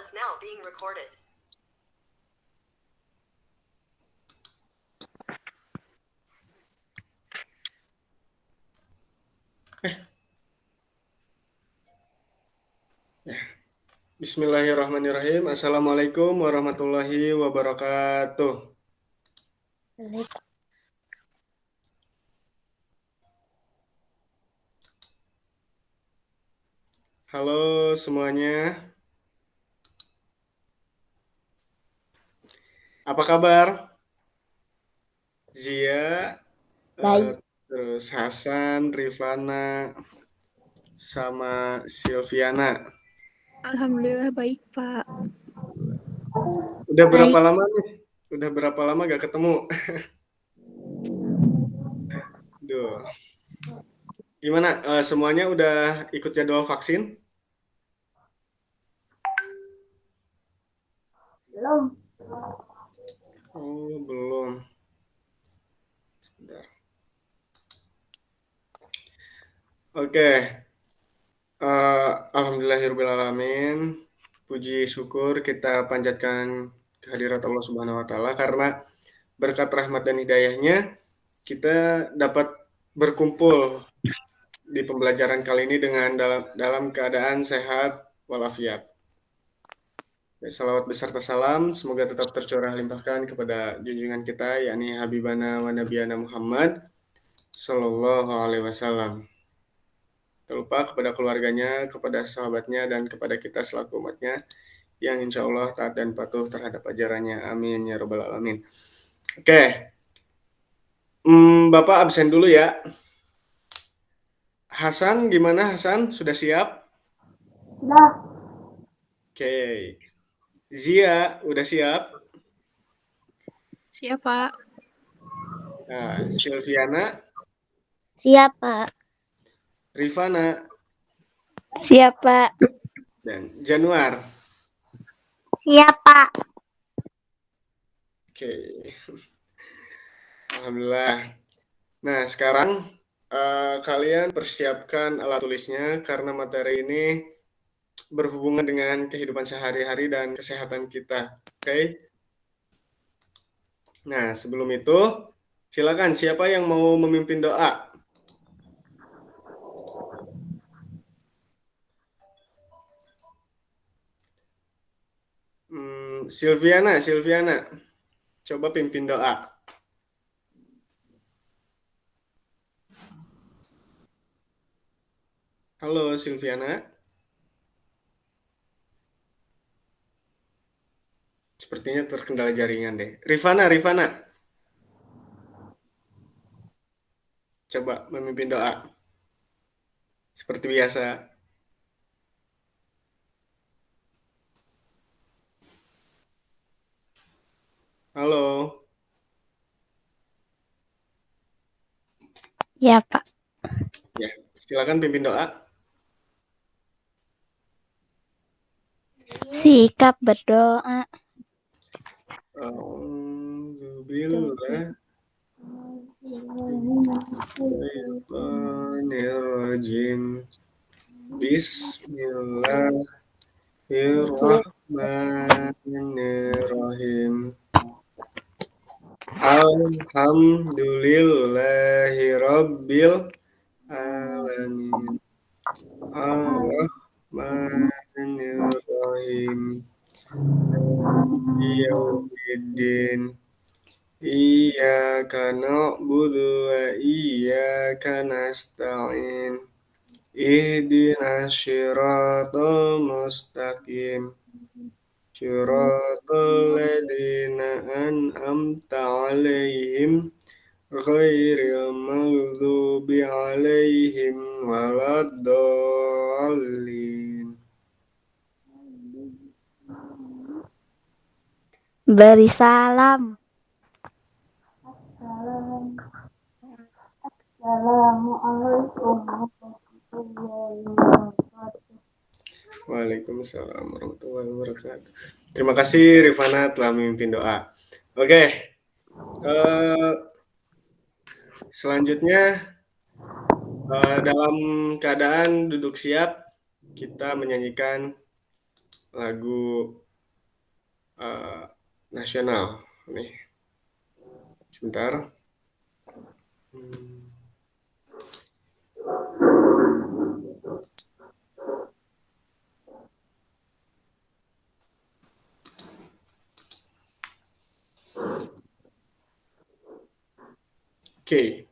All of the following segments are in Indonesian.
is now being recorded. Bismillahirrahmanirrahim. Assalamualaikum warahmatullahi wabarakatuh. Halo semuanya. Apa kabar? Zia, Baik. terus Hasan, Rifana, sama Silviana. Alhamdulillah baik, Pak. Udah berapa lama nih? Udah berapa lama gak ketemu? Duh. Gimana? Semuanya udah ikut jadwal vaksin? Belum. Oh, belum. Sebentar. Oke. Alhamdulillahirrahmanirrahim. Puji syukur kita panjatkan kehadirat Allah Subhanahu wa Ta'ala karena berkat rahmat dan hidayahnya kita dapat berkumpul di pembelajaran kali ini dengan dalam keadaan sehat walafiat. Salawat beserta salam semoga tetap tercurah limpahkan kepada junjungan kita yakni Habibana wa Nabiyana Muhammad Sallallahu Alaihi Wasallam. Tak lupa kepada keluarganya, kepada sahabatnya, dan kepada kita selaku umatnya yang insya Allah taat dan patuh terhadap ajarannya. Amin ya robbal alamin. Oke, Bapak absen dulu ya. Hasan, gimana Hasan? Sudah siap? Sudah. Oke. Zia, udah siap? Siap, Pak. Nah, Silviana, Siap, Pak. Rifana, Siap, Pak. dan Januar. Siap, Pak. Oke. Alhamdulillah. Nah, sekarang kalian persiapkan alat tulisnya karena materi ini berhubungan dengan kehidupan sehari-hari dan kesehatan kita. Oke? Nah, sebelum itu, silakan siapa yang mau memimpin doa? Silviana, coba pimpin doa. Halo, Silviana. Sepertinya terkendala jaringan deh. Rifana. Coba memimpin doa. Seperti biasa. Halo. Ya, Pak. Ya, silakan pimpin doa. Sikap berdoa. Alhamdulillah. Bismillahirrahmanirrahim. Bismillahirrahmanirrahim. Alhamdulillahirabbil alamin. Ar-Rahmanir-Rahim. Yaumiddin. Iyyaka na'budu wa iyyaka nasta'in. Ihdinas siratal mustaqim. Siratal ladzina an'amta 'alaihim ghairil maghdubi 'alaihim waladdallin. Beri salam. Assalamualaikum warahmatullahi wabarakatuh. Waalaikumsalam warahmatullahi wabarakatuh. Terima kasih Rifana telah memimpin doa. Oke. Selanjutnya dalam keadaan duduk siap kita menyanyikan lagu nasional nih. Sebentar. Oke.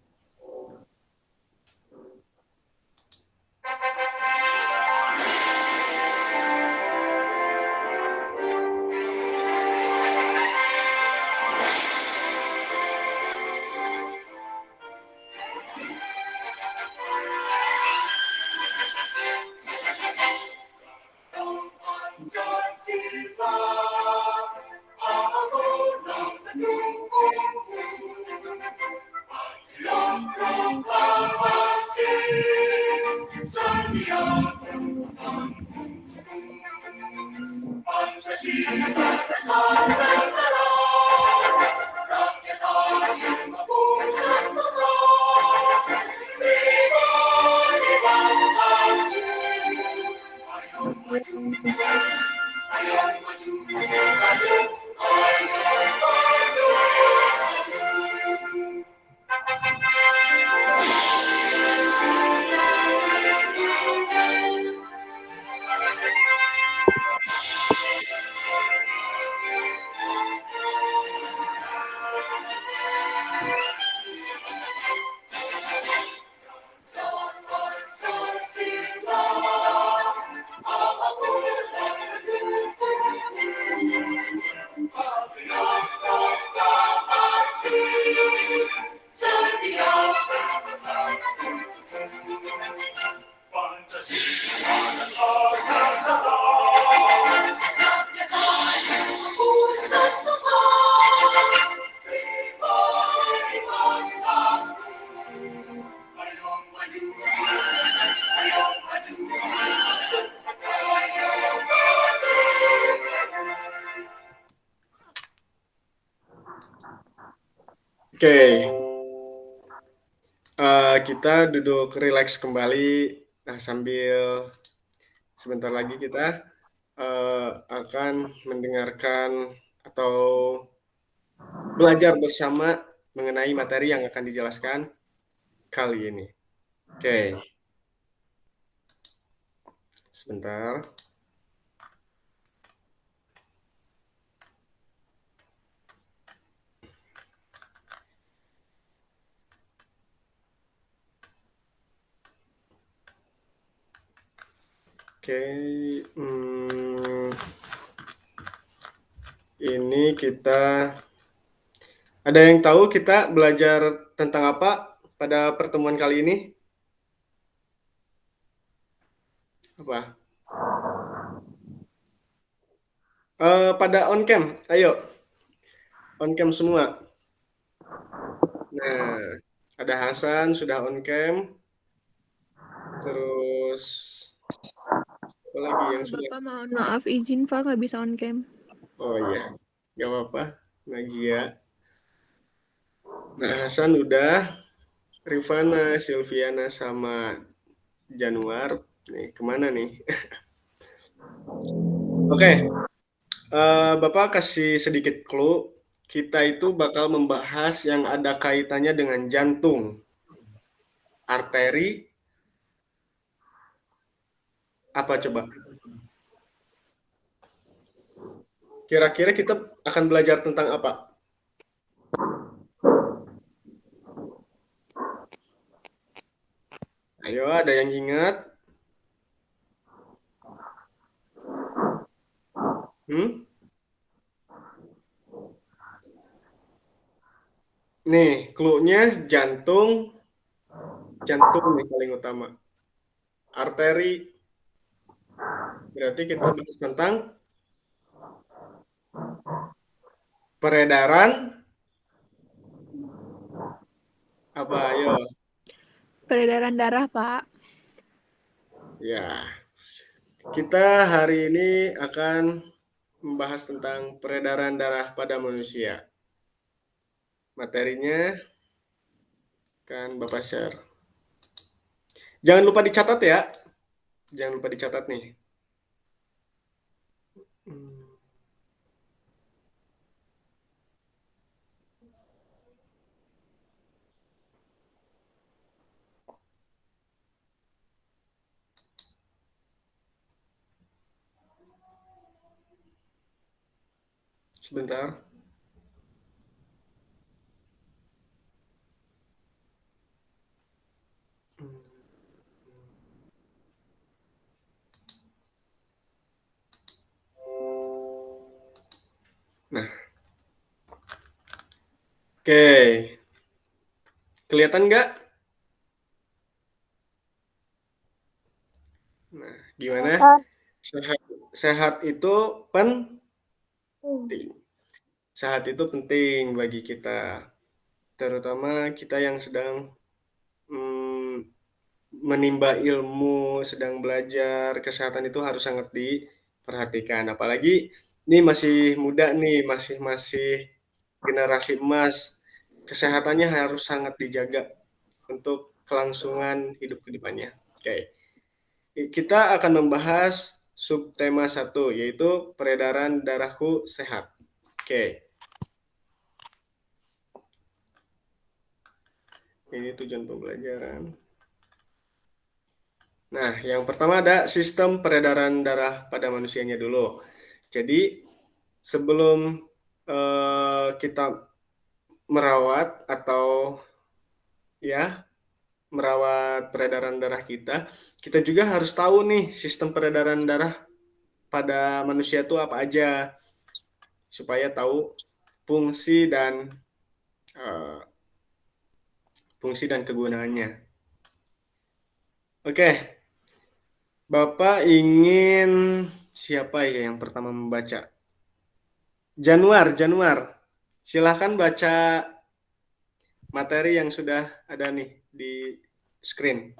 Oke. Kita duduk rileks kembali. Nah, sambil sebentar lagi kita akan mendengarkan atau belajar bersama mengenai materi yang akan dijelaskan kali ini. Oke, sebentar. Oke, ini kita ada yang tahu kita belajar tentang apa pada pertemuan kali ini? Apa? Pada on cam, ayo. On cam semua. Nah, ada Hasan sudah on cam. Terus apa lagi yang sudah? Bapak mohon maaf izin Pak nggak bisa on cam. Oh iya, nggak apa-apa. Nagia. Nah, Hasan udah. Rifana, Silviana, sama Januar. Nih, kemana nih? Oke, Bapak kasih sedikit clue. Kita itu bakal membahas yang ada kaitannya dengan jantung, arteri, apa coba? Kira-kira kita akan belajar tentang apa? Ayo, ada yang ingat? Nih, clue-nya jantung nih paling utama. Arteri, berarti kita bahas tentang peredaran apa? Ayo. Peredaran darah Pak. Ya, kita hari ini akan membahas tentang peredaran darah pada manusia. Materinya kan Bapak share. Jangan lupa dicatat ya. Jangan lupa dicatat nih. Hmm. Sebentar. Hmm. Nah, oke. Kelihatan nggak? Nah, gimana? Kelihatan. Sehat, sehat itu penting. Hmm. Sehat itu penting bagi kita, terutama kita yang sedang mm, menimba ilmu, sedang belajar. Kesehatan itu harus sangat diperhatikan. Apalagi ini masih muda nih, masih masih generasi emas. Kesehatannya harus sangat dijaga untuk kelangsungan hidup ke depannya. Oke. Kita akan membahas subtema satu, yaitu peredaran darahku sehat. Oke, ini tujuan pembelajaran. Nah, yang pertama ada sistem peredaran darah pada manusianya dulu. Jadi, sebelum kita merawat atau ya merawat peredaran darah kita, kita juga harus tahu nih sistem peredaran darah pada manusia itu apa aja, supaya tahu fungsi dan eh, fungsi dan kegunaannya. Oke, Bapak ingin siapa ya yang pertama membaca? Januar, Januar. Silahkan baca materi yang sudah ada nih di screen.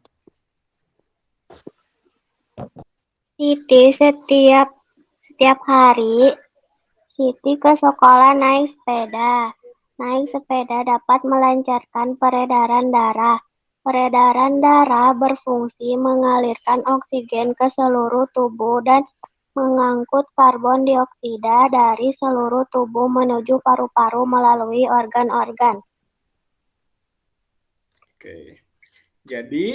Siti setiap hari Siti ke sekolah naik sepeda. Naik sepeda dapat melancarkan peredaran darah. Peredaran darah berfungsi mengalirkan oksigen ke seluruh tubuh dan mengangkut karbon dioksida dari seluruh tubuh menuju paru-paru melalui organ-organ. Oke, jadi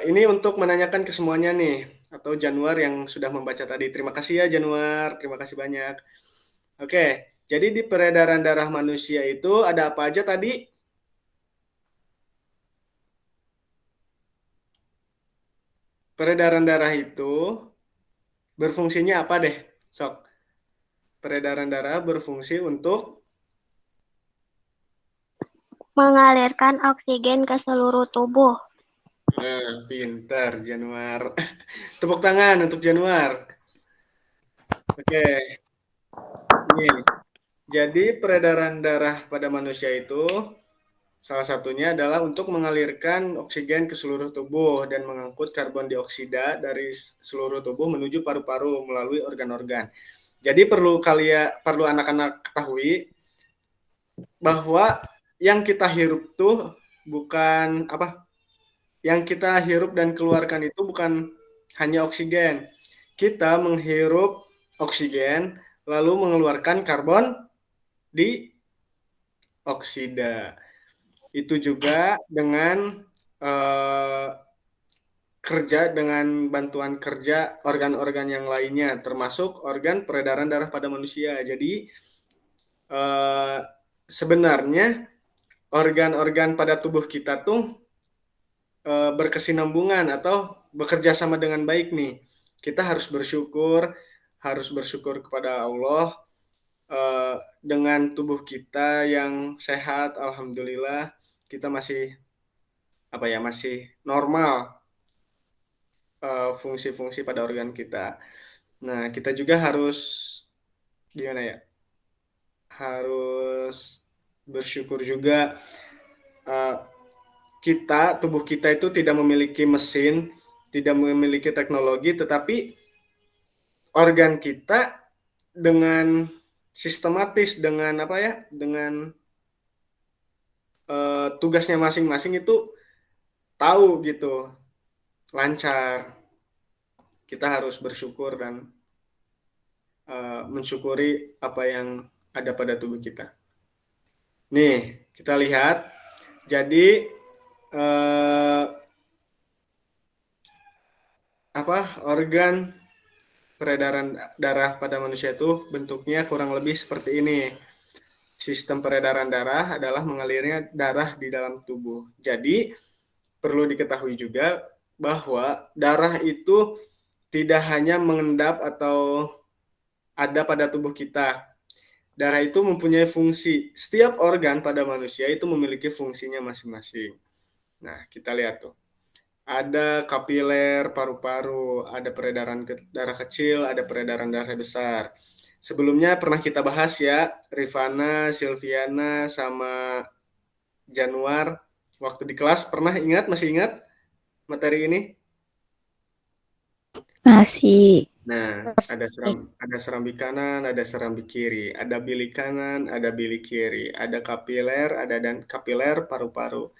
ini untuk menanyakan ke semuanya nih, atau Januar yang sudah membaca tadi. Terima kasih ya Januar, terima kasih banyak. Oke, jadi di peredaran darah manusia itu ada apa aja tadi? Peredaran darah itu berfungsinya apa deh? Sok, peredaran darah berfungsi untuk Mengalirkan oksigen ke seluruh tubuh. pintar Januar. Tepuk tangan untuk Januar. Oke, ini. Jadi peredaran darah pada manusia itu salah satunya adalah untuk mengalirkan oksigen ke seluruh tubuh dan mengangkut karbon dioksida dari seluruh tubuh menuju paru-paru melalui organ-organ. Jadi perlu anak-anak ketahui bahwa yang kita hirup tuh bukan apa? Yang kita hirup dan keluarkan itu bukan hanya oksigen. Kita menghirup oksigen lalu mengeluarkan karbon dioksida. Itu juga dengan eh, kerja dengan bantuan kerja organ-organ yang lainnya, termasuk organ peredaran darah pada manusia. Jadi eh, sebenarnya organ-organ pada tubuh kita tuh berkesinambungan atau bekerja sama dengan baik nih. Kita harus bersyukur kepada Allah eh, dengan tubuh kita yang sehat, alhamdulillah kita masih apa ya masih normal fungsi-fungsi pada organ kita. Nah, kita juga harus gimana ya? Harus bersyukur juga eh, tubuh kita itu tidak memiliki mesin, tidak memiliki teknologi, tetapi organ kita dengan sistematis dengan apa ya? Dengan tugasnya masing-masing itu tahu gitu, lancar. Kita harus bersyukur dan mensyukuri apa yang ada pada tubuh kita. Nih, kita lihat. Jadi organ peredaran darah pada manusia itu bentuknya kurang lebih seperti ini. Sistem peredaran darah adalah mengalirnya darah di dalam tubuh. Jadi, perlu diketahui juga bahwa darah itu tidak hanya mengendap atau ada pada tubuh kita. Darah itu mempunyai fungsi. Setiap organ pada manusia itu memiliki fungsinya masing-masing. Nah, kita lihat tuh. Ada kapiler paru-paru, ada peredaran darah kecil, ada peredaran darah besar. Sebelumnya pernah kita bahas ya, Rifana, Silviana, sama Januar. Waktu di kelas pernah ingat, masih ingat materi ini? Masih. Nah, ada serambi kanan, ada serambi kiri, ada bilik kanan, ada bilik kiri, ada kapiler, ada dan kapiler paru-paru.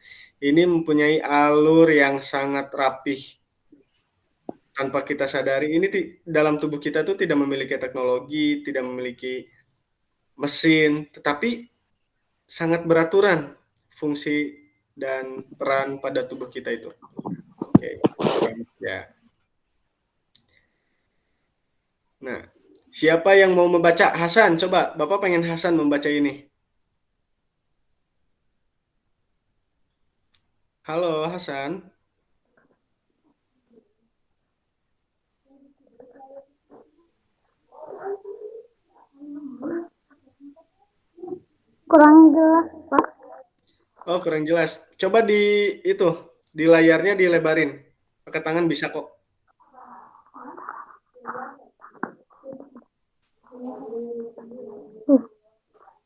Ini mempunyai alur yang sangat rapih. Tanpa kita sadari, ini dalam tubuh kita tuh tidak memiliki teknologi, tidak memiliki mesin, tetapi sangat beraturan fungsi dan peran pada tubuh kita itu. Oke, ya. Nah, siapa yang mau membaca? Hasan, coba. Bapak pengen Hasan membaca ini. Halo, Hasan. Kurang jelas, Pak. Oh, kurang jelas. Coba di layarnya dilebarin. Pakai tangan bisa kok.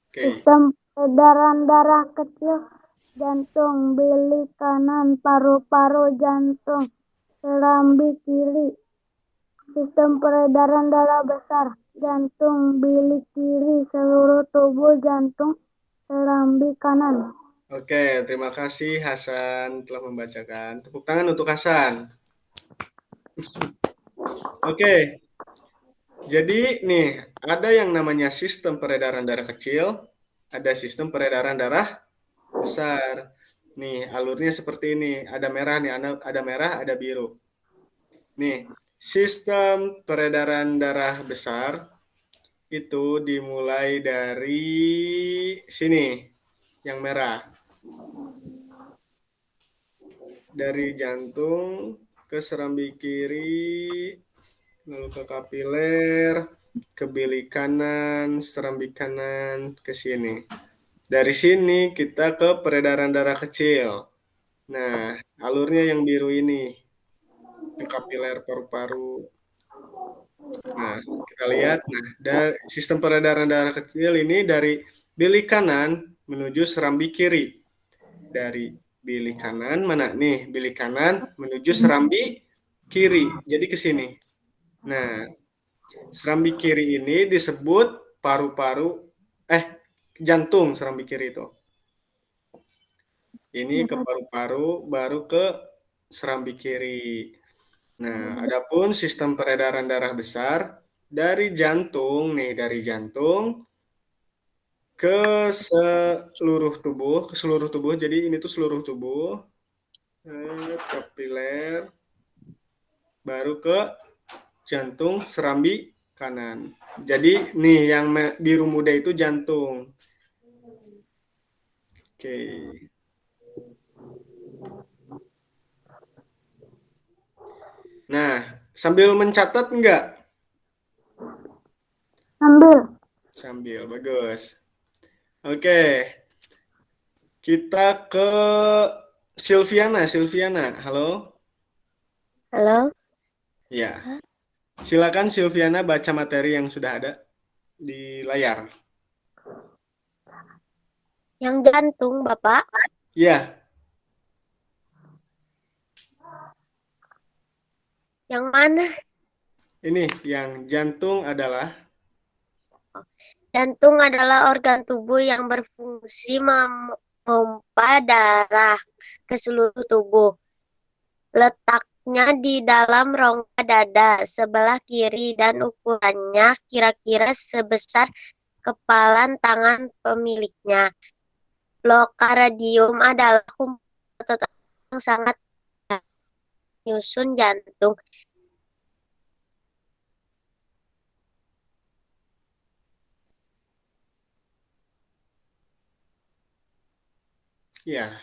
Oke. Sistem peredaran darah kecil, jantung, bilik kanan, paru-paru, jantung, serambi kiri. Sistem peredaran darah besar, jantung, bilik kiri, seluruh tubuh, jantung, serambi kanan. Oke, terima kasih Hasan telah membacakan. Tepuk tangan untuk Hasan. Oke. Jadi nih, ada yang namanya sistem peredaran darah kecil, ada sistem peredaran darah besar. Nih, alurnya seperti ini. Ada merah nih, ada merah, ada biru. Nih, sistem peredaran darah besar itu dimulai dari sini, yang merah. Dari jantung ke serambi kiri, lalu ke kapiler, ke bilik kanan, serambi kanan, ke sini. Dari sini kita ke peredaran darah kecil. Nah, alurnya yang biru ini, ke kapiler paru-paru. Nah, kita lihat, sistem peredaran darah kecil ini dari bilik kanan menuju serambi kiri. Dari bilik kanan, mana nih? Bilik kanan menuju serambi kiri. Jadi ke sini. Nah, serambi kiri ini disebut paru-paru, jantung serambi kiri itu. Ini ke paru-paru, baru ke serambi kiri. Nah, adapun sistem peredaran darah besar dari jantung ke seluruh tubuh. Jadi ini tuh seluruh tubuh, kapiler, baru ke jantung serambi kanan. Jadi nih yang biru muda itu jantung. Oke. Nah, sambil mencatat enggak? Sambil, bagus. Oke. Kita ke Silviana. Halo? Halo? Ya. Silakan Silviana baca materi yang sudah ada di layar. Yang jantung, Bapak? Ya. Yang mana? Ini yang jantung adalah? Jantung adalah organ tubuh yang berfungsi memompa darah ke seluruh tubuh. Letaknya Letaknya di dalam rongga dada sebelah kiri dan ukurannya kira-kira sebesar kepalan tangan pemiliknya. Locardium adalah kumpulan otot yang sangat menyusun jantung. Ya,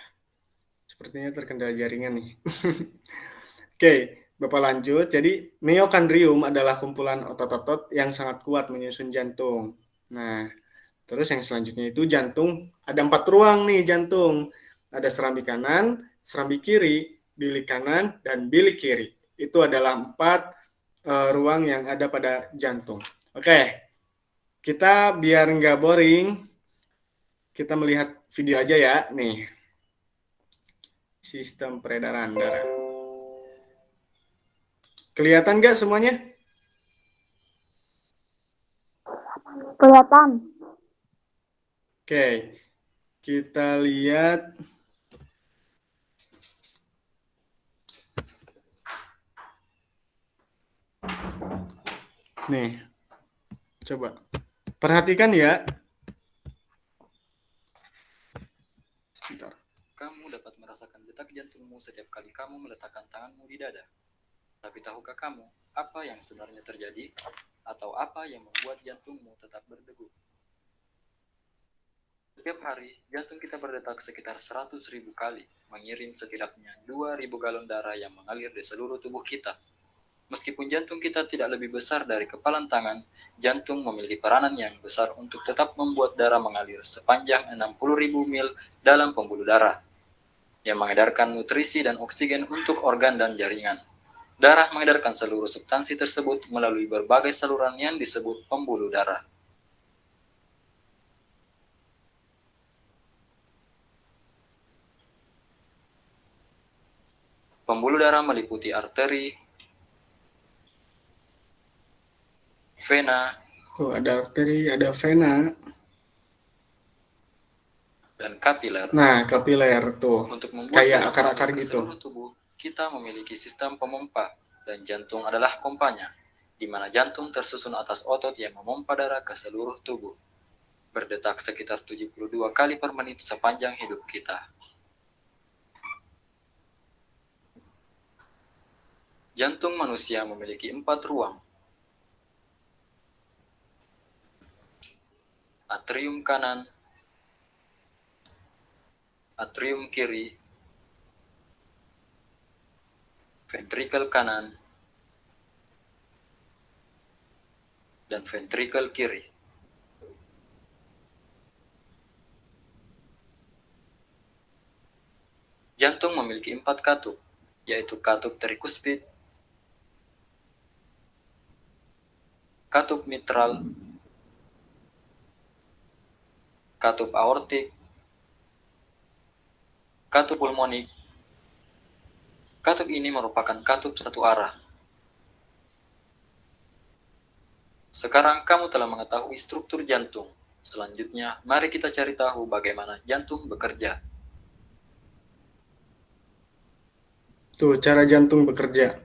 sepertinya terkendala jaringan nih. Oke, Bapak lanjut. Jadi, miokondrium adalah kumpulan otot-otot yang sangat kuat menyusun jantung. Nah, terus yang selanjutnya itu jantung, ada 4 ruang nih jantung. Ada serambi kanan, serambi kiri, bilik kanan, dan bilik kiri. Itu adalah 4 ruang yang ada pada jantung. Oke, kita biar nggak boring, kita melihat video aja ya. Nih, sistem peredaran darah. Kelihatan nggak semuanya? Kelihatan. Oke, kita lihat. Nih, coba perhatikan ya. Bentar. Kamu dapat merasakan detak jantungmu setiap kali kamu meletakkan tanganmu di dada. Tapi tahukah kamu apa yang sebenarnya terjadi? Atau apa yang membuat jantungmu tetap berdegup? Setiap hari, jantung kita berdetak sekitar 100.000 kali, mengirim setidaknya 2.000 galon darah yang mengalir di seluruh tubuh kita. Meskipun jantung kita tidak lebih besar dari kepalan tangan, jantung memiliki peranan yang besar untuk tetap membuat darah mengalir sepanjang 60.000 mil dalam pembuluh darah, yang mengedarkan nutrisi dan oksigen untuk organ dan jaringan. Darah mengedarkan seluruh substansi tersebut melalui berbagai saluran yang disebut pembuluh darah. Pembuluh darah meliputi arteri, vena, ada arteri, ada vena, dan kapiler. Nah, kapiler tuh. Untuk membuat Kayak darah akar-akar mengalir ke gitu. seluruh tubuh, kita memiliki sistem pemompa, dan jantung adalah pompanya, di mana jantung tersusun atas otot yang memompa darah ke seluruh tubuh, berdetak sekitar 72 kali per menit sepanjang hidup kita. Jantung manusia memiliki 4 ruang. Atrium kanan, atrium kiri, ventrikel kanan, dan ventrikel kiri. Jantung memiliki 4 katup, yaitu katup trikuspid, katup mitral, katup aortik, katup pulmonik. Katup ini merupakan katup satu arah. Sekarang kamu telah mengetahui struktur jantung. Selanjutnya, mari kita cari tahu bagaimana jantung bekerja. Tuh, cara jantung bekerja.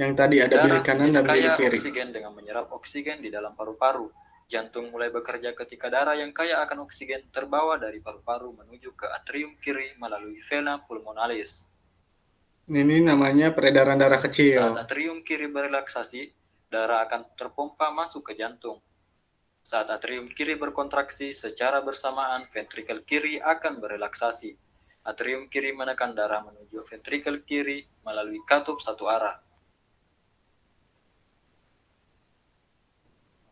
Yang tadi ada bilik kanan dan bilik kaya kiri. oksigen dengan menyerap oksigen di dalam paru-paru. Jantung mulai bekerja ketika darah yang kaya akan oksigen terbawa dari paru-paru menuju ke atrium kiri melalui vena pulmonalis. Ini namanya peredaran darah kecil. Saat atrium kiri berelaksasi, darah akan terpompa masuk ke jantung. Saat atrium kiri berkontraksi, secara bersamaan ventrikel kiri akan berelaksasi. Atrium kiri menekan darah menuju ventrikel kiri melalui katup satu arah.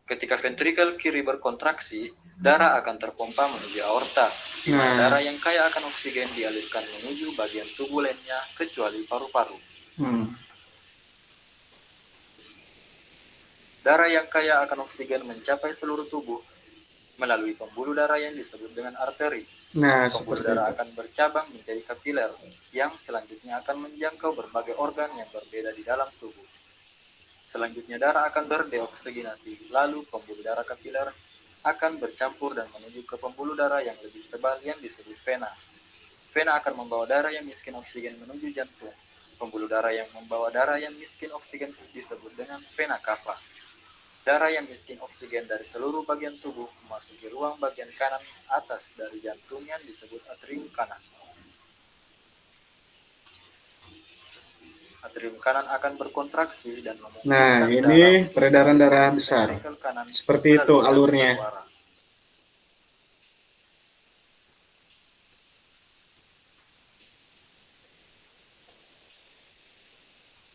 Ketika ventrikel kiri berkontraksi, darah akan terpompa menuju aorta, di mana darah yang kaya akan oksigen dialirkan menuju bagian tubuh lainnya kecuali paru-paru. Darah yang kaya akan oksigen mencapai seluruh tubuh melalui pembuluh darah yang disebut dengan arteri. Pembuluh darah akan bercabang menjadi kapiler, yang selanjutnya akan menjangkau berbagai organ yang berbeda di dalam tubuh. Selanjutnya darah akan berdeoksigenasi, lalu pembuluh darah kapiler akan bercampur dan menuju ke pembuluh darah yang lebih tebal yang disebut vena. Vena akan membawa darah yang miskin oksigen menuju jantung. pembuluh darah yang membawa darah yang miskin oksigen disebut dengan vena cava. Darah yang miskin oksigen dari seluruh bagian tubuh memasuki ruang bagian kanan atas dari jantung yang disebut atrium kanan. Atrium kanan akan berkontraksi dan Nah, memungkinkan ini peredaran darah melalui besar. ventrikel kanan Seperti itu melalui jantung alurnya. berwarna.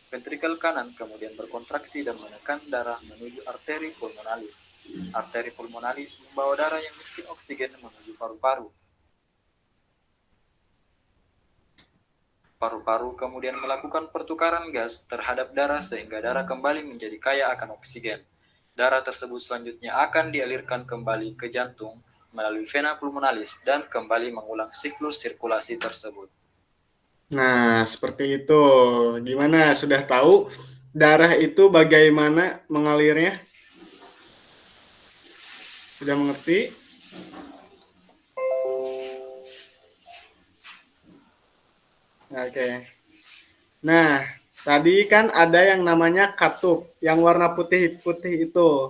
Ventrikel kanan kemudian berkontraksi dan menekan darah menuju arteri pulmonalis. Arteri pulmonalis membawa darah yang miskin oksigen menuju paru-paru. Paru-paru kemudian melakukan pertukaran gas terhadap darah sehingga darah kembali menjadi kaya akan oksigen. Darah tersebut selanjutnya akan dialirkan kembali ke jantung melalui vena pulmonalis dan kembali mengulang siklus sirkulasi tersebut. Nah, seperti itu. Gimana? Sudah tahu darah itu bagaimana mengalirnya? Sudah mengerti? Oke. Nah, tadi kan ada yang namanya katup, yang warna putih-putih itu.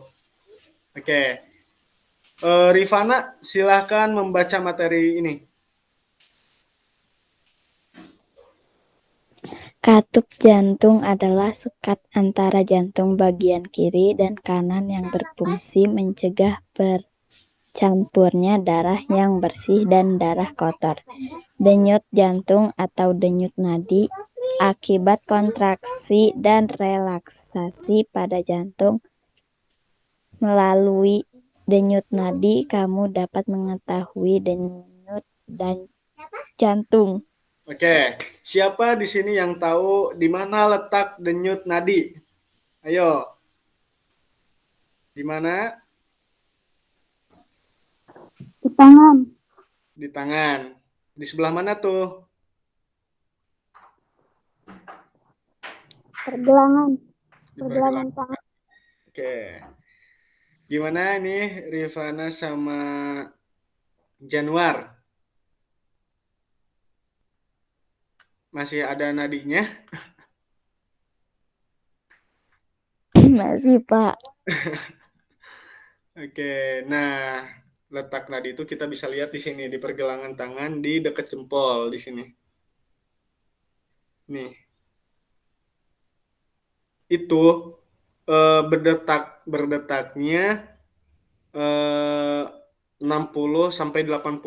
Oke. Rifana, silahkan membaca materi ini. Katup jantung adalah sekat antara jantung bagian kiri dan kanan yang berfungsi mencegah bercampurnya darah yang bersih dan darah kotor. Denyut jantung atau denyut nadi akibat kontraksi dan relaksasi pada jantung. Melalui denyut nadi, kamu dapat mengetahui denyut dan jantung. Oke, siapa di sini yang tahu di mana letak denyut nadi? Ayo. Di mana? Di tangan. Di tangan. Di sebelah mana tuh? Pergelangan. Di pergelangan. Oke. Gimana nih Rifana sama Januar? Masih ada nadinya? Masih, Pak. Oke, nah letak nadi itu kita bisa lihat di sini di pergelangan tangan di dekat jempol di sini. Nih, itu berdetaknya 60 sampai 80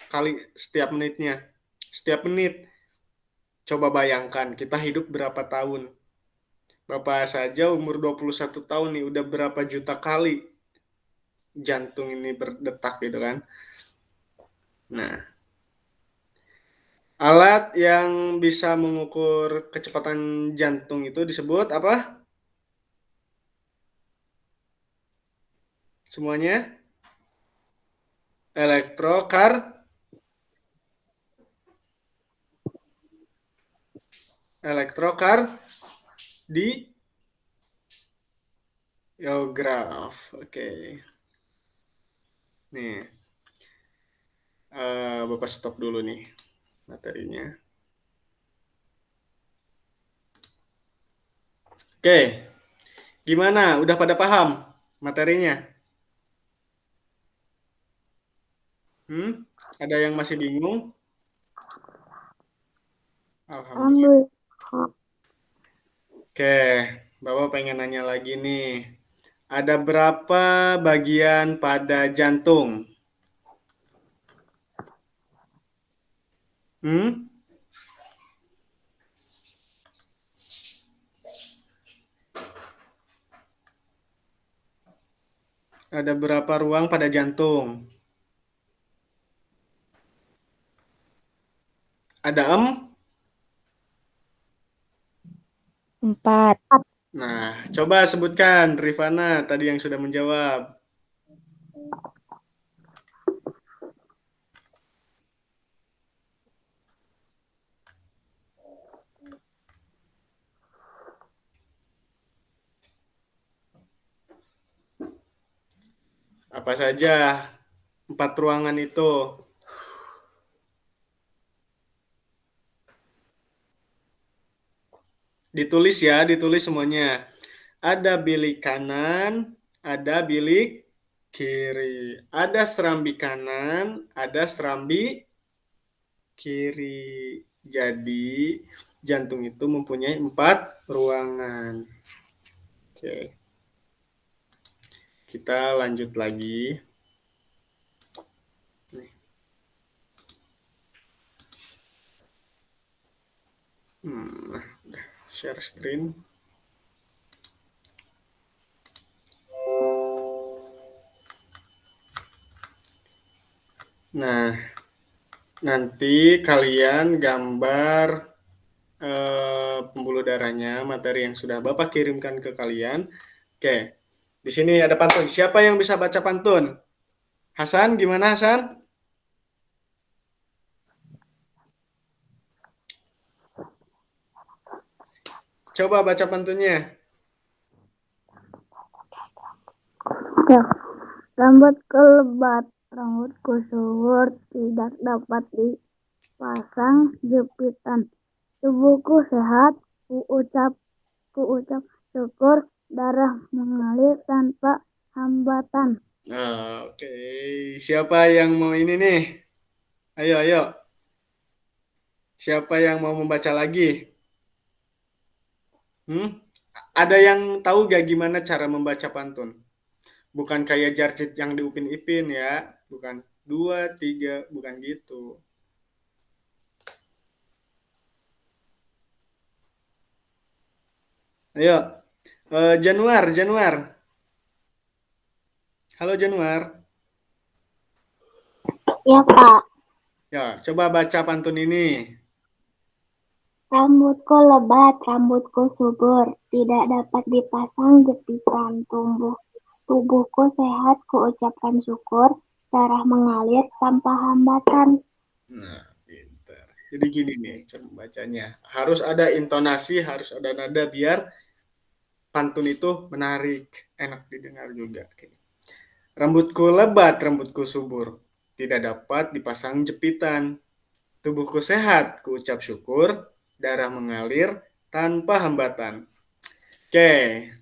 kali setiap menitnya. Setiap menit. Coba bayangkan kita hidup berapa tahun. Bapak saja umur 21 tahun nih udah berapa juta kali jantung ini berdetak gitu kan. Nah, alat yang bisa mengukur kecepatan jantung itu disebut apa? Semuanya? Elektrokardiograf. Oke. Nih, Bapak stop dulu nih materinya. Oke, gimana? Udah pada paham materinya? Ada yang masih bingung? Alhamdulillah. Oke, Bapak pengen nanya lagi nih. Ada berapa bagian pada jantung? Ada berapa ruang pada jantung? Ada 4. Nah, coba sebutkan Rifana tadi yang sudah menjawab. Apa saja 4 ruangan itu? Ditulis ya, ditulis semuanya. Ada bilik kanan, ada bilik kiri. Ada serambi kanan, ada serambi kiri. Jadi, jantung itu mempunyai 4 ruangan. Oke. Kita lanjut lagi. Nih. Nah, udah share screen. Nah, nanti kalian gambar pembuluh darahnya, materi yang sudah Bapak kirimkan ke kalian. Oke, di sini ada pantun. Siapa yang bisa baca pantun? Hasan, gimana Hasan? Coba baca pantunnya. Ya, rambutku lebat, rambutku subur, tidak dapat dipasang jepitan. Tubuhku sehat, ku ucap syukur, darah mengalir tanpa hambatan. Oke, siapa yang mau ini nih? Ayo, ayo. Siapa yang mau membaca lagi? Ada yang tahu gak gimana cara membaca pantun? Bukan kayak jarjit yang di Upin Ipin ya. Bukan 2, 3, bukan gitu. Ayo, Januar. Halo Januar. Ya Pak, Ya, coba baca pantun ini. rambutku lebat, rambutku subur, tidak dapat dipasang jepitan. Tubuhku sehat, ku ucapkan syukur, darah mengalir tanpa hambatan. Nah, pintar. Jadi gini nih cara bacanya. Harus ada intonasi, harus ada nada biar pantun itu menarik, enak didengar juga. Rambutku lebat, rambutku subur, tidak dapat dipasang jepitan. Tubuhku sehat, ku ucap syukur, darah mengalir tanpa hambatan. Oke,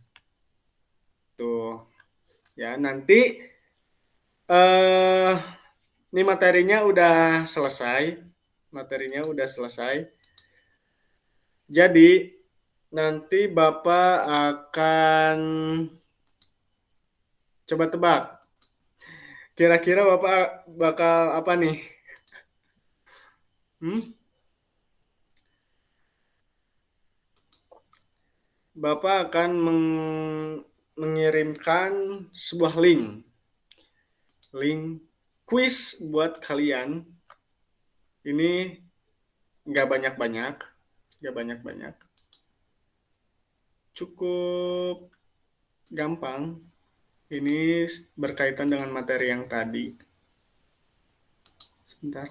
tuh ya nanti ini materinya udah selesai. Jadi nanti Bapak akan coba tebak. Kira-kira Bapak bakal apa nih? Bapak akan mengirimkan sebuah link quiz buat kalian. Ini nggak banyak-banyak, cukup gampang. Ini berkaitan dengan materi yang tadi. Sebentar.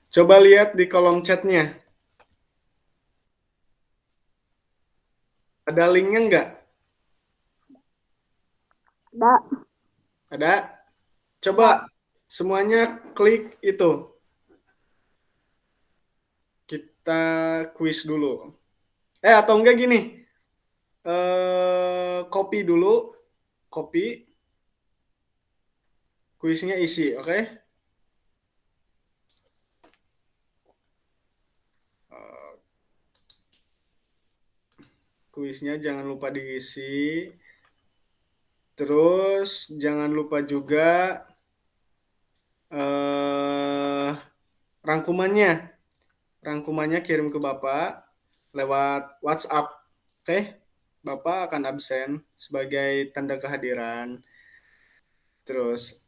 Coba lihat di kolom chatnya. Ada linknya nggak? Ada? Coba semuanya klik itu. Kita quiz dulu. Atau enggak gini. Copy dulu. Copy. Kuisnya isi, oke? Kuisnya jangan lupa diisi. Terus jangan lupa juga rangkumannya. Rangkumannya kirim ke Bapak lewat WhatsApp. Oke? Bapak akan absen sebagai tanda kehadiran. Terus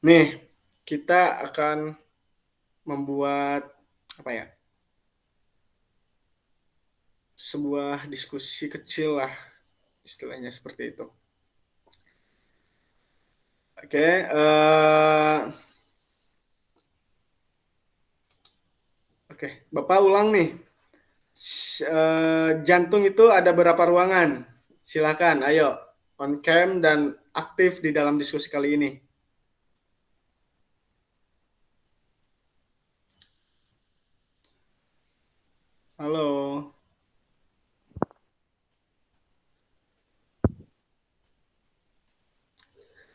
nih, kita akan membuat apa ya? Sebuah diskusi kecil lah, istilahnya seperti itu. Oke, Oke, Bapak ulang nih. Jantung itu ada berapa ruangan? Silakan, ayo on cam dan aktif di dalam diskusi kali ini. Halo.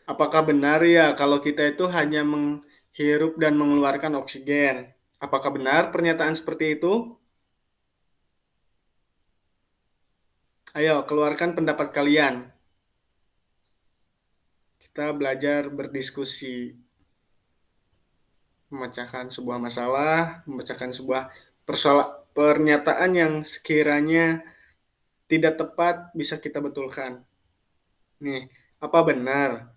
Apakah benar ya kalau kita itu hanya menghirup dan mengeluarkan oksigen? Apakah benar pernyataan seperti itu? Ayo, keluarkan pendapat kalian. Kita belajar berdiskusi, memecahkan sebuah masalah, memecahkan sebuah pernyataan yang sekiranya tidak tepat bisa kita betulkan. Nih, apa benar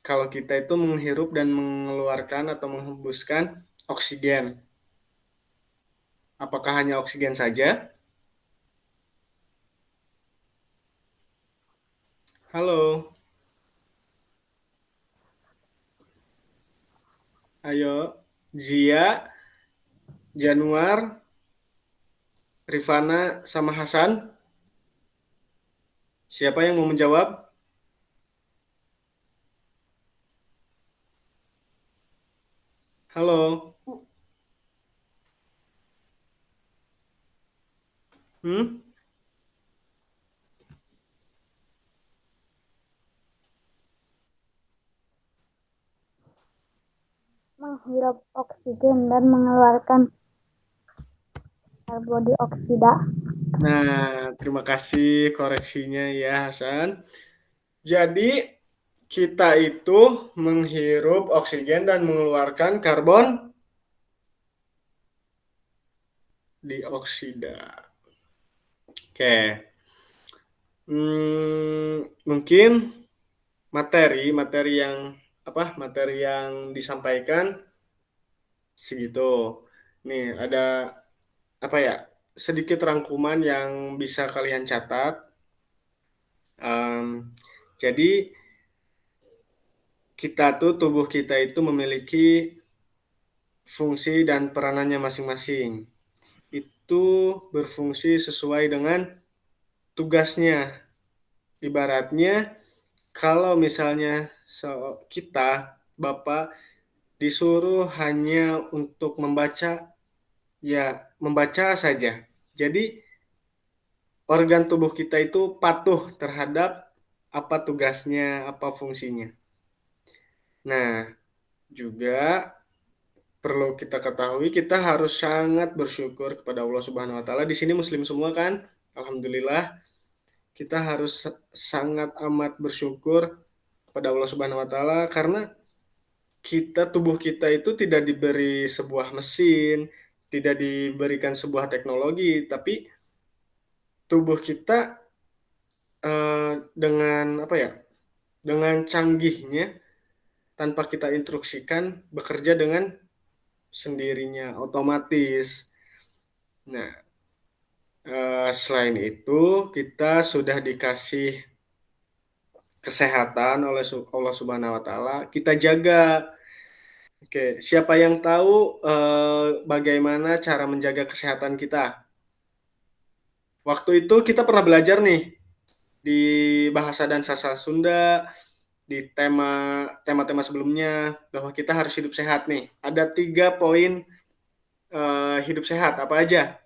kalau kita itu menghirup dan mengeluarkan atau menghembuskan oksigen? Apakah hanya oksigen saja? Halo. Ayo, Zia, Januar, Rifana, sama Hasan. Siapa yang mau menjawab? Halo. Hmm? Menghirup oksigen dan mengeluarkan karbon dioksida. Nah, terima kasih koreksinya ya Hasan. Jadi, kita itu menghirup oksigen dan mengeluarkan karbon dioksida. Oke. Mungkin materi yang disampaikan segitu. Nih, ada apa ya? Sedikit rangkuman yang bisa kalian catat. Jadi tubuh kita itu memiliki fungsi dan peranannya masing-masing. Itu berfungsi sesuai dengan tugasnya. Ibaratnya kalau misalnya kita, Bapak, disuruh hanya untuk membaca, ya membaca saja. Jadi organ tubuh kita itu patuh terhadap apa tugasnya, apa fungsinya. Nah, juga perlu kita ketahui kita harus sangat bersyukur kepada Allah Subhanahu wa taala. Di sini muslim semua kan? Alhamdulillah. Kita harus sangat amat bersyukur kepada Allah Subhanahu wa taala karena tubuh kita itu tidak diberi sebuah mesin, tidak diberikan sebuah teknologi, tapi tubuh kita dengan apa ya? Dengan canggihnya tanpa kita instruksikan bekerja dengan sendirinya otomatis. Nah, selain itu kita sudah dikasih kesehatan oleh Allah Subhanahu wa taala, kita jaga. Oke, siapa yang tahu bagaimana cara menjaga kesehatan kita? Waktu itu kita pernah belajar nih di bahasa dan sastra Sunda, di tema-tema sebelumnya bahwa kita harus hidup sehat nih. Ada 3 poin hidup sehat, apa aja?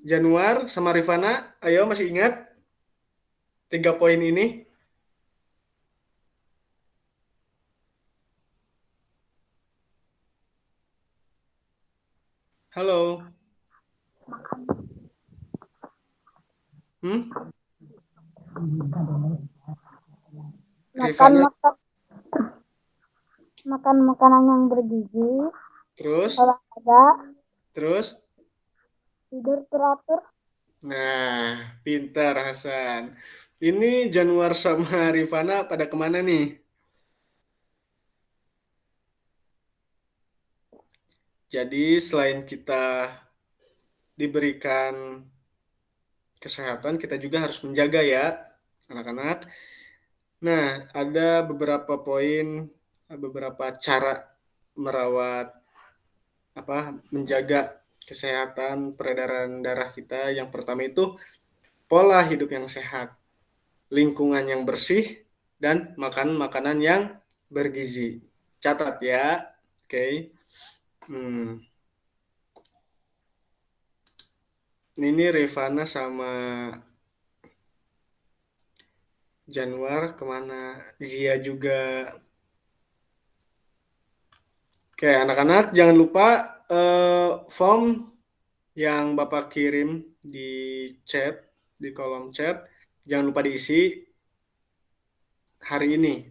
Januar sama Rifana, ayo masih ingat 3 poin ini? Halo. Rifana, Makan makanan yang bergizi, terus, olahraga, terus. tidur teratur. Nah, pintar Hasan. Ini Januar sama Rifana pada kemana nih? Jadi selain kita diberikan kesehatan, kita juga harus menjaga ya, anak-anak. Nah, ada beberapa poin, beberapa cara merawat menjaga kesehatan peredaran darah kita, yang pertama itu pola hidup yang sehat, lingkungan yang bersih, dan makan makanan yang bergizi. Catat ya. Oke. Ini Rifana sama Januar kemana? Zia juga. Oke, anak-anak jangan lupa form yang Bapak kirim di chat, di kolom chat, jangan lupa diisi hari ini.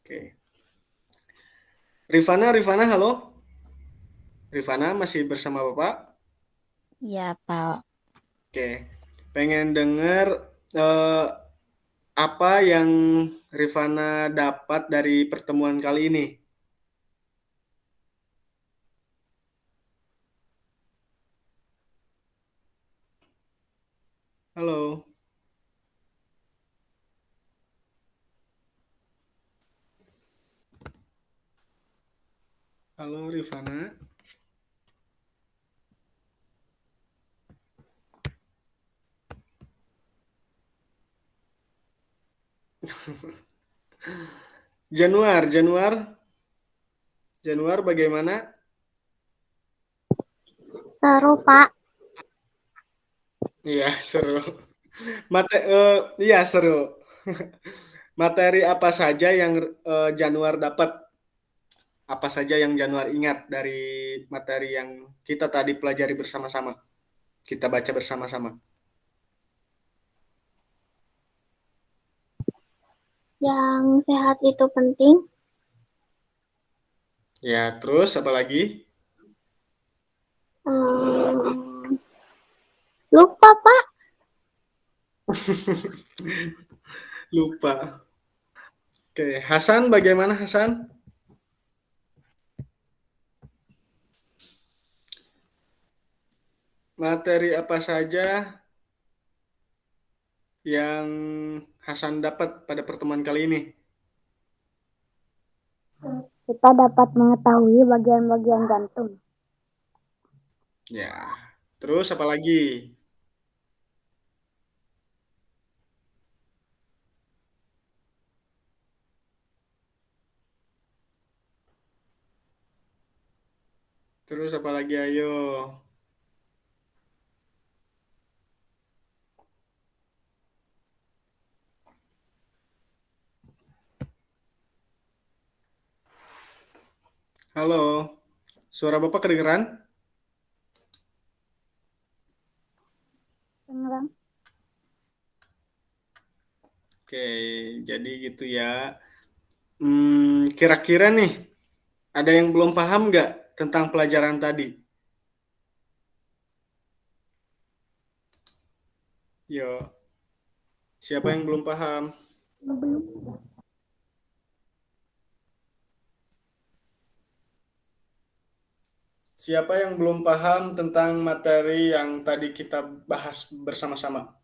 Oke. Rifana, halo? Rifana masih bersama Bapak? Ya, Pak. Oke. Pengen dengar apa yang Rifana dapat dari pertemuan kali ini? Halo. Halo Rifana. Januar bagaimana? Seru, Pak. Iya, seru. Iya, seru. Materi apa saja yang Januar dapat? Apa saja yang Januar ingat dari materi yang kita tadi pelajari bersama-sama? Kita baca bersama-sama. Yang sehat itu penting. Ya, terus apa lagi? Lupa, Pak. Lupa. Oke, Hasan bagaimana Hasan? Materi apa saja yang Hasan dapat pada pertemuan kali ini? Kita dapat mengetahui bagian-bagian jantung. Ya, terus apa lagi? Terus apa lagi, ayo? Halo, suara Bapak kedengeran? Dengar. Oke, jadi gitu ya. Kira-kira nih, ada yang belum paham nggak tentang pelajaran tadi? Yo, siapa yang belum paham? Siapa yang belum paham tentang materi yang tadi kita bahas bersama-sama?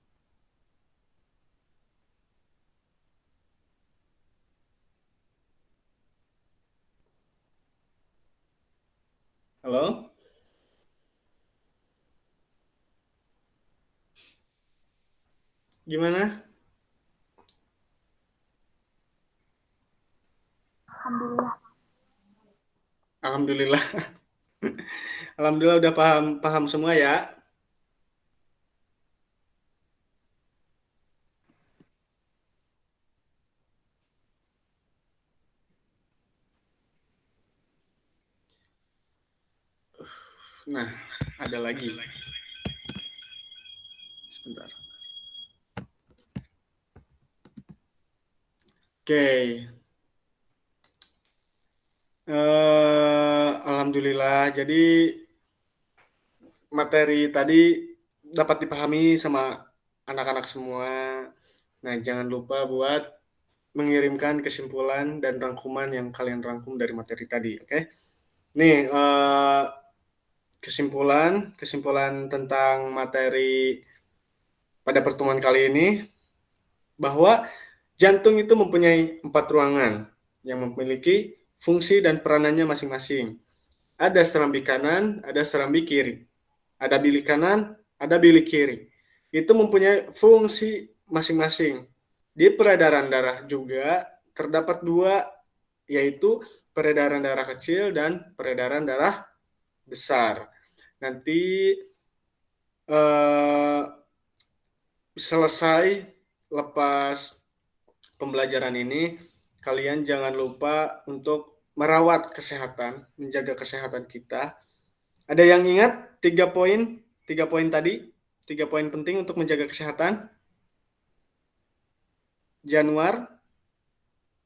Halo? Gimana? Alhamdulillah. Alhamdulillah. Alhamdulillah udah paham semua ya. Nah, ada lagi. Sebentar. Oke. Alhamdulillah. Jadi materi tadi dapat dipahami sama anak-anak semua. Nah, jangan lupa buat mengirimkan kesimpulan dan rangkuman yang kalian rangkum dari materi tadi, oke? Nih, kesimpulan tentang materi pada pertemuan kali ini, bahwa jantung itu mempunyai 4 ruangan yang memiliki fungsi dan peranannya masing-masing. Ada serambi kanan, ada serambi kiri. Ada bilik kanan, ada bilik kiri. Itu mempunyai fungsi masing-masing. Di peredaran darah juga terdapat dua, yaitu peredaran darah kecil dan peredaran darah besar. Nanti selesai lepas pembelajaran ini, kalian jangan lupa untuk merawat kesehatan, menjaga kesehatan kita. Ada yang ingat 3 poin tadi? 3 poin penting untuk menjaga kesehatan? Januar,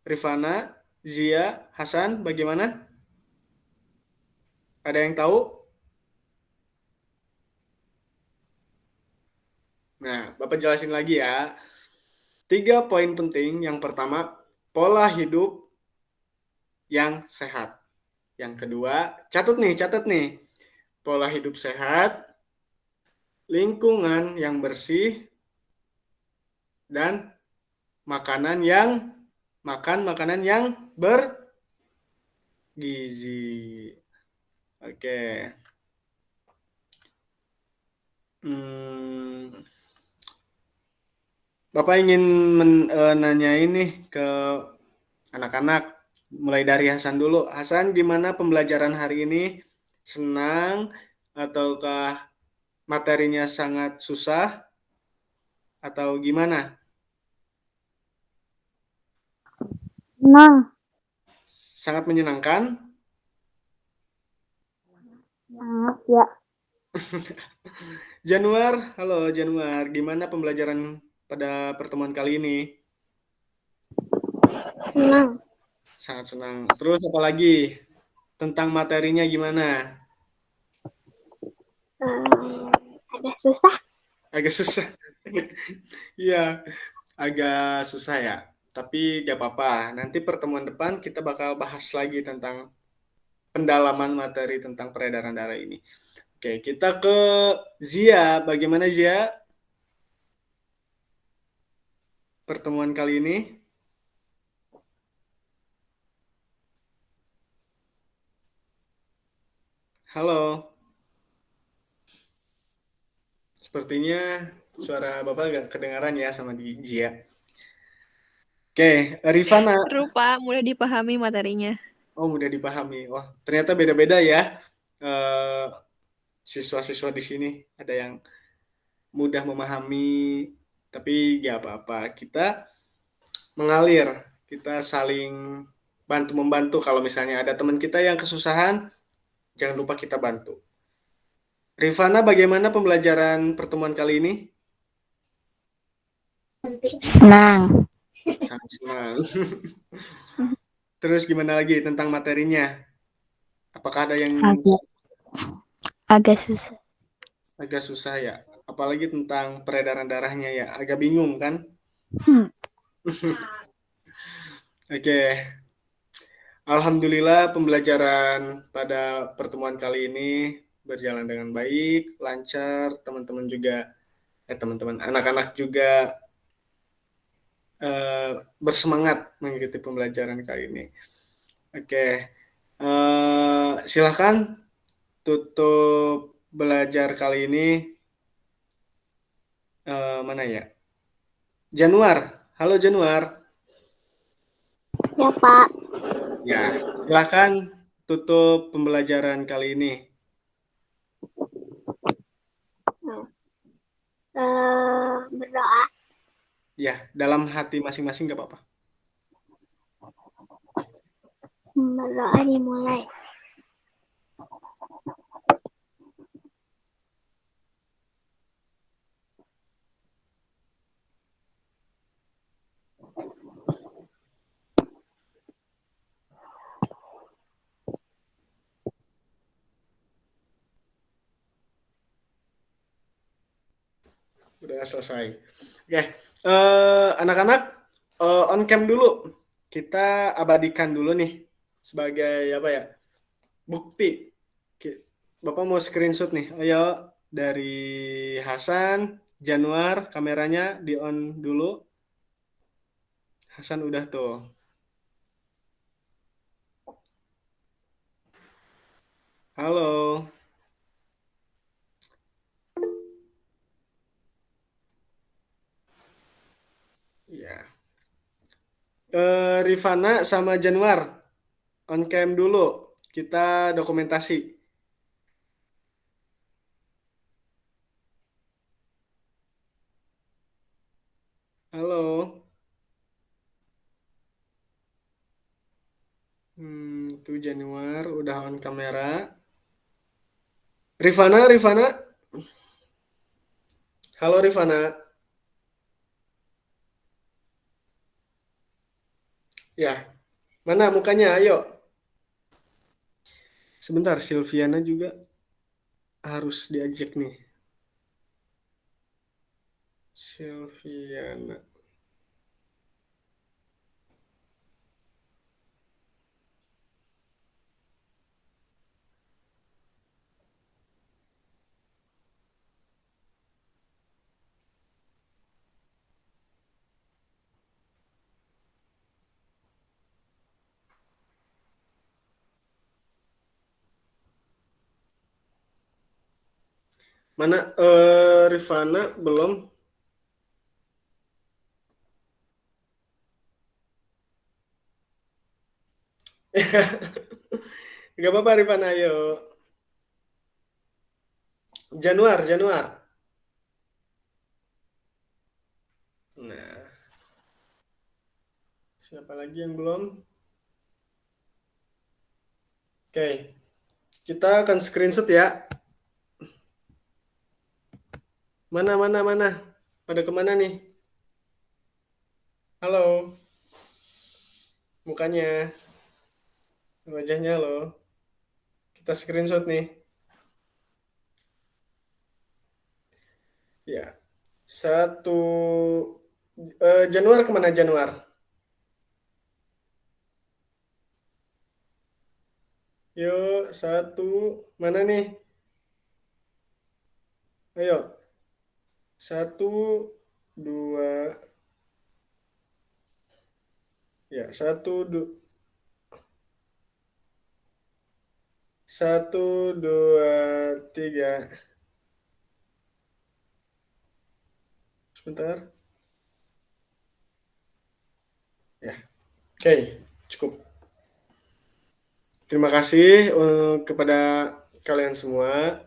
Rifana, Zia, Hasan, bagaimana? Ada yang tahu? Nah, Bapak jelasin lagi ya. 3 poin penting. Yang pertama, pola hidup yang sehat. Yang kedua, catat nih. Pola hidup sehat, lingkungan yang bersih, dan makan makanan yang bergizi. Oke. Bapak ingin nanya ini ke anak-anak, mulai dari Hasan dulu. Hasan, gimana pembelajaran hari ini? Senang ataukah materinya sangat susah atau gimana? Senang. Sangat menyenangkan? Sangat ya. Januar, halo Januar, gimana pembelajaran pada pertemuan kali ini? Senang. Sangat senang. Terus apa lagi? Tentang materinya gimana? Agak susah. Agak susah. Iya, agak susah ya. Tapi gak apa-apa. Nanti pertemuan depan kita bakal bahas lagi tentang pendalaman materi tentang peredaran darah ini. Oke, kita ke Zia. Bagaimana Zia? Pertemuan kali ini? Halo. Sepertinya suara Bapak agak kedengaran ya sama di Zia. Oke, Rifana. Rupa, mudah dipahami materinya. Oh, mudah dipahami. Wah, ternyata beda-beda ya. Siswa-siswa di sini ada yang mudah memahami, tapi gak apa-apa. Kita mengalir, kita saling bantu-membantu. Kalau misalnya ada teman kita yang kesusahan, jangan lupa kita bantu. Rifana, bagaimana pembelajaran pertemuan kali ini? Senang. Sangat senang. Terus gimana lagi tentang materinya? Apakah ada yang Agak susah. agak susah ya? Apalagi tentang peredaran darahnya ya, agak bingung kan? Oke. Alhamdulillah pembelajaran pada pertemuan kali ini berjalan dengan baik, lancar, anak-anak juga bersemangat mengikuti pembelajaran kali ini. Oke, silahkan tutup belajar kali ini. Mana ya? Januar, halo Januar. Ya, Pak. Ya, silahkan tutup pembelajaran kali ini. Berdoa. Ya, dalam hati masing-masing gak apa-apa. Berdoa dimulai. Udah selesai. Oke, anak-anak on cam dulu. Kita abadikan dulu nih sebagai apa ya? Bukti. Bapak mau screenshot nih. Ayo dari Hasan, Januar, kameranya di on dulu. Hasan udah tuh. Halo. Ya. Rifana sama Januar on cam dulu. Kita dokumentasi. Halo. Itu Januar udah on kamera. Rifana. Halo Rifana. Ya. Mana mukanya? Ayo. Sebentar, Silviana juga harus diajak nih. Silviana. Mana Rifana belum? Gak apa-apa Rifana, ayo. Januar. Nah, siapa lagi yang belum? Oke, kita akan screenshot ya. Mana? Pada kemana nih? Halo. Mukanya. Wajahnya loh. Kita screenshot nih. Ya. Satu. Januar kemana Januar? Yuk, satu. Mana nih? Ayo. Satu, dua. Ya, satu, dua, tiga. Sebentar. Ya, oke, cukup. Terima kasih kepada kalian semua.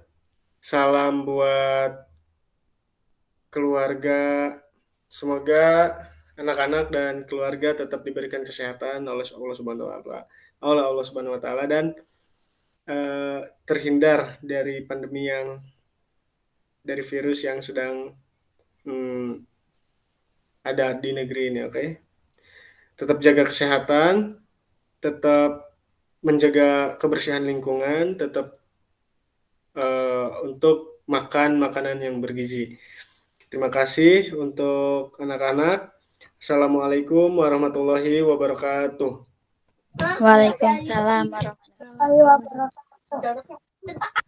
Salam buat keluarga. Semoga anak-anak dan keluarga tetap diberikan kesehatan oleh Allah Subhanahu wa taala dan terhindar dari pandemi dari virus yang sedang ada di negeri ini, oke? Tetap jaga kesehatan, tetap menjaga kebersihan lingkungan, tetap untuk makan makanan yang bergizi. Terima kasih untuk anak-anak. Assalamualaikum warahmatullahi wabarakatuh. Waalaikumsalam warahmatullahi wabarakatuh.